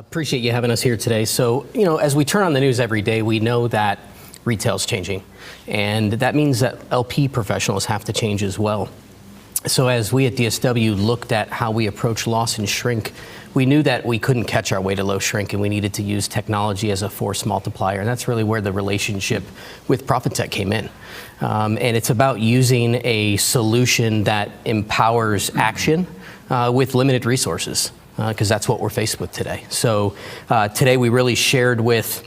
Appreciate you having us here today. So, as we turn on the news every day, we know that retail's changing, and that means that LP professionals have to change as well. So as we at DSW looked at how we approach loss and shrink, we knew that we couldn't catch our way to low shrink, and we needed to use technology as a force multiplier. And that's really where the relationship with Profitect came in. And it's about using a solution that empowers action with limited resources, because that's what we're faced with today. So today we really shared with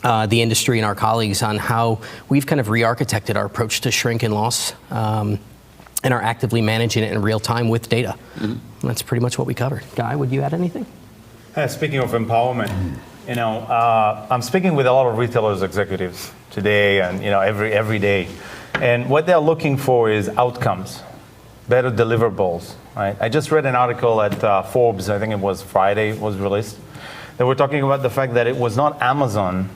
the industry and our colleagues on how we've kind of re-architected our approach to shrink and loss, and are actively managing it in real time with data. And that's pretty much what we covered. Guy, would you add anything? Speaking of empowerment, I'm speaking with a lot of retailers executives today, and every day, and what they're looking for is outcomes, better deliverables. Right? I just read an article at Forbes. I think it was Friday. It was released. They were talking about the fact that it was not Amazon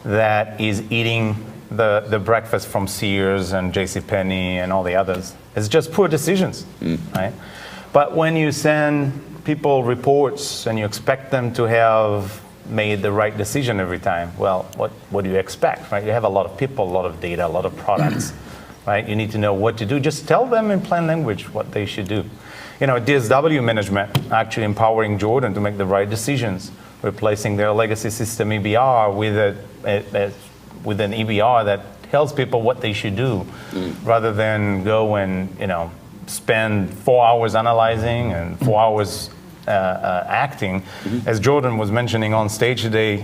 that is eating the breakfast from Sears and JCPenney and all the others. It's just poor decisions, right? But when you send people reports and you expect them to have made the right decision every time, well, what do you expect, right? You have a lot of people, a lot of data, a lot of products, right? You need to know what to do. Just tell them in plain language what they should do. DSW management actually empowering Jordan to make the right decisions, replacing their legacy system EBR with an EBR that tells people what they should do, rather than go and spend 4 hours analyzing and 4 hours acting. As Jordan was mentioning on stage today,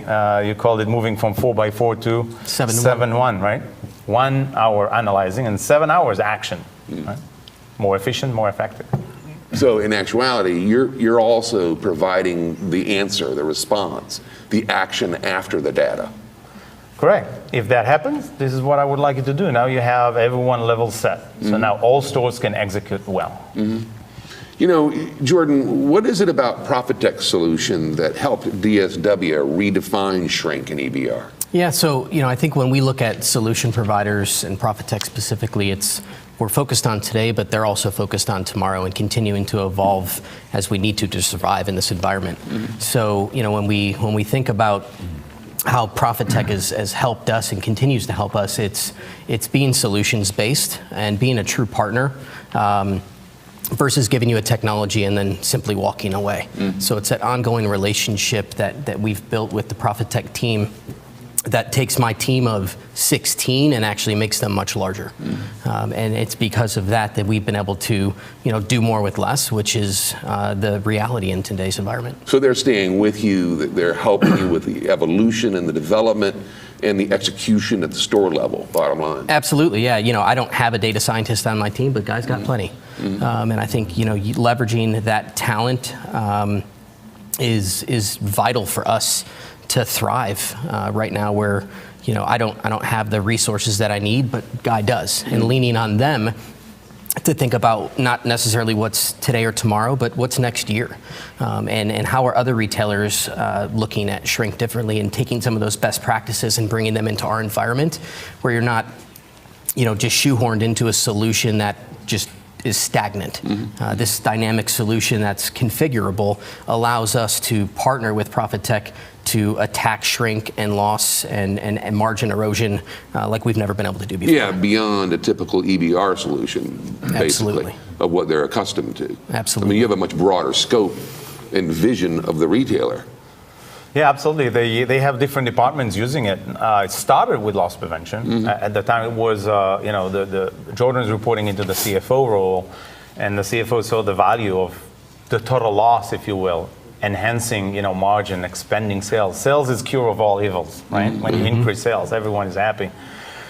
you called it moving from 4x4 to 7-1, right? 1 hour analyzing and 7 hours action. Right? More efficient, more effective. So in actuality, you're also providing the answer, the response, the action after the data. Correct. If that happens, this is what I would like you to do. Now you have everyone level set. So now all stores can execute well. Jordan, what is it about Profitect's solution that helped DSW redefine shrink and EBR? Yeah, so I think when we look at solution providers and Profitect specifically, we're focused on today, but they're also focused on tomorrow and continuing to evolve as we need to survive in this environment. So when we think about how Profitect has helped us and continues to help us, it's being solutions based and being a true partner, versus giving you a technology and then simply walking away. So it's that ongoing relationship that we've built with the Profitect team that takes my team of 16 and actually makes them much larger. And it's because of that we've been able to do more with less, which is the reality in today's environment. So they're staying with you, they're helping you with the evolution and the development and the execution at the store level, bottom line. Absolutely, yeah. I don't have a data scientist on my team, but Guy's got plenty. And I think leveraging that talent is vital for us to thrive right now, where I don't have the resources that I need, but Guy does, and leaning on them to think about not necessarily what's today or tomorrow, but what's next year, and how are other retailers looking at shrink differently and taking some of those best practices and bringing them into our environment, where you're not just shoehorned into a solution that just is stagnant. This dynamic solution that's configurable allows us to partner with Profitect to attack shrink and loss and margin erosion like we've never been able to do before. Yeah, beyond a typical EBR solution, basically, Absolutely. Of what they're accustomed to. Absolutely. I mean, you have a much broader scope and vision of the retailer. Yeah, absolutely. They have different departments using it. It started with loss prevention. At the time, it was the Jordan's reporting into the CFO role, and the CFO saw the value of the total loss, if you will, enhancing margin, expanding sales. Sales is cure of all evils, right? When you increase sales, everyone is happy.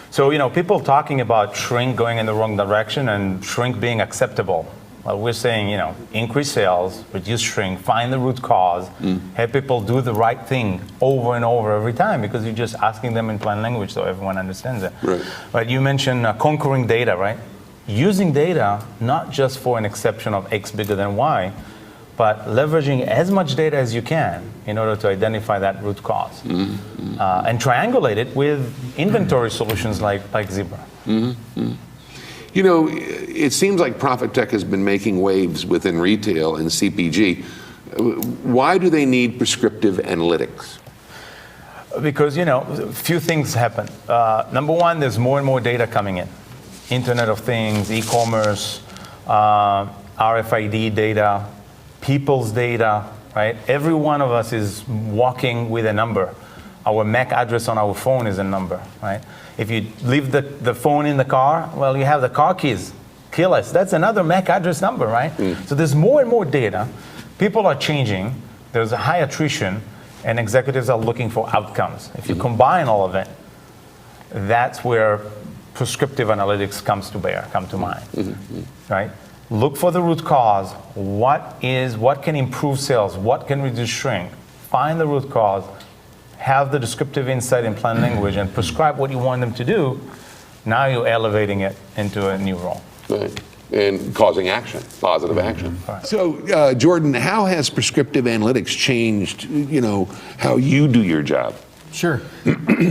So people talking about shrink going in the wrong direction and shrink being acceptable. Well, we're saying, increase sales, reduce shrink, find the root cause, have people do the right thing over and over every time, because you're just asking them in plain language so everyone understands it. Right. But you mentioned conquering data, right? Using data, not just for an exception of X bigger than Y, but leveraging as much data as you can in order to identify that root cause. And triangulate it with inventory solutions like Zebra. It seems like Profitect has been making waves within retail and CPG. Why do they need prescriptive analytics? Because, a few things happen. Number one, there's more and more data coming in. Internet of Things, e-commerce, RFID data, people's data, right? Every one of us is walking with a number. Our MAC address on our phone is a number, right? If you leave the phone in the car, well, you have the car keys. Keyless, that's another MAC address number, right? So there's more and more data. People are changing. There's a high attrition, and executives are looking for outcomes. If you combine all of it, that's where prescriptive analytics come to mind, right? Look for the root cause. What can improve sales? What can reduce shrink? Find the root cause, have the descriptive insight in plain language, and prescribe what you want them to do. Now you're elevating it into a new role. Right. And causing action, positive action. So, Jordan, how has prescriptive analytics changed, how you do your job? Sure.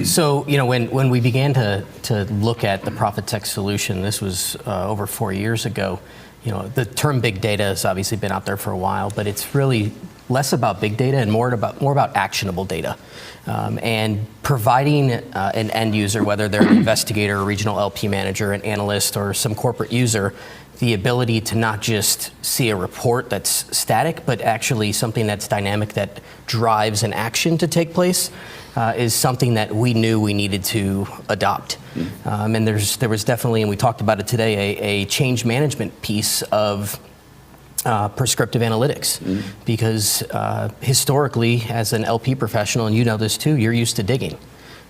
So, when we began to look at the Profitect solution, this was over 4 years ago. The term big data has obviously been out there for a while, but it's really less about big data and more about actionable data. And providing an end user, whether they're an investigator, a regional LP manager, an analyst, or some corporate user, the ability to not just see a report that's static, but actually something that's dynamic that drives an action to take place is something that we knew we needed to adopt. And there was definitely, and we talked about it today, a change management piece of prescriptive analytics, because historically, as an LP professional, and you know this too, you're used to digging.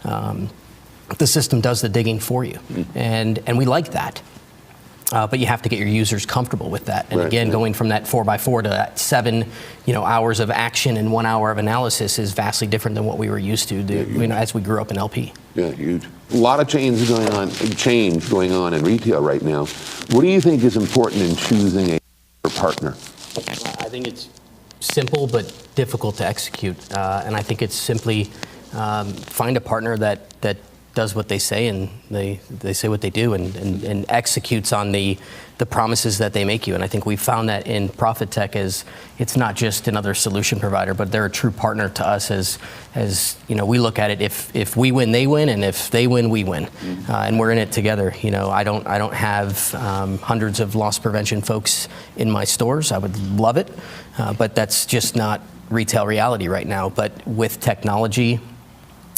The system does the digging for you, and we like that. But you have to get your users comfortable with that. And again, going from that 4x4 to that 7 hours of action and 1 hour of analysis is vastly different than what we were used to as we grew up in LP. Yeah, huge. A lot of change going on in retail right now. What do you think is important in choosing a partner? I think it's simple but difficult to execute. And I think it's simply find a partner that does what they say, and they say what they do, and executes on the promises that they make you. And I think we found that in Profitect, as it's not just another solution provider, but they're a true partner to us. As we look at it, if we win, they win, and if they win, we win, and we're in it together. I don't have hundreds of loss prevention folks in my stores. I would love it, but that's just not retail reality right now. But with technology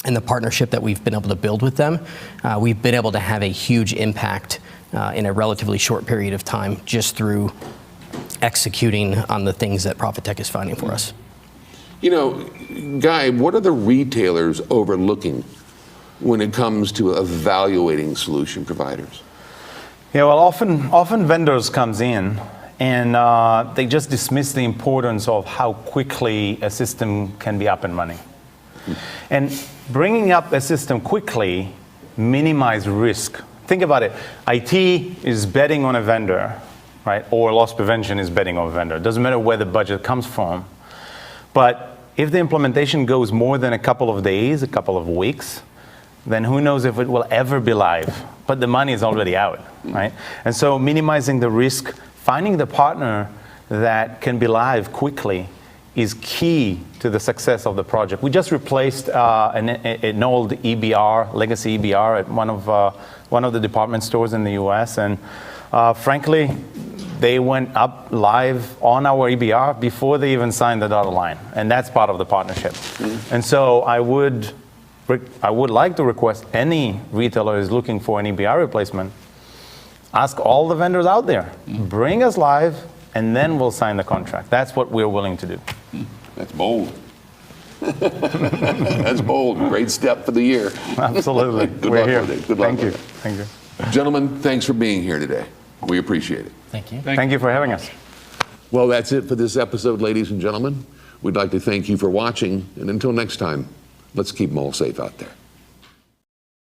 and the partnership that we've been able to build with them, we've been able to have a huge impact in a relatively short period of time just through executing on the things that Profitect is finding for us. Guy, what are the retailers overlooking when it comes to evaluating solution providers? Yeah, well, often vendors comes in and they just dismiss the importance of how quickly a system can be up and running. And bringing up a system quickly minimize risk. Think about it. IT is betting on a vendor, right? Or loss prevention is betting on a vendor. It doesn't matter where the budget comes from. But if the implementation goes more than a couple of days, a couple of weeks, then who knows if it will ever be live. But the money is already out, right? And so minimizing the risk, finding the partner that can be live quickly is key to the success of the project. We just replaced an old EBR, legacy EBR, at one of the department stores in the US, and frankly, they went up live on our EBR before they even signed the dotted line, and that's part of the partnership. And so I would like to request any retailer who is looking for an EBR replacement, ask all the vendors out there, bring us live, and then we'll sign the contract. That's what we're willing to do. That's bold. That's bold. Great step for the year. Absolutely. Good We're luck here. with it. Good luck Thank you. with it. Thank you. Gentlemen, thanks for being here today. We appreciate it. Thank you. Thank you for having us. Well, that's it for this episode, ladies and gentlemen. We'd like to thank you for watching, and until next time, let's keep them all safe out there.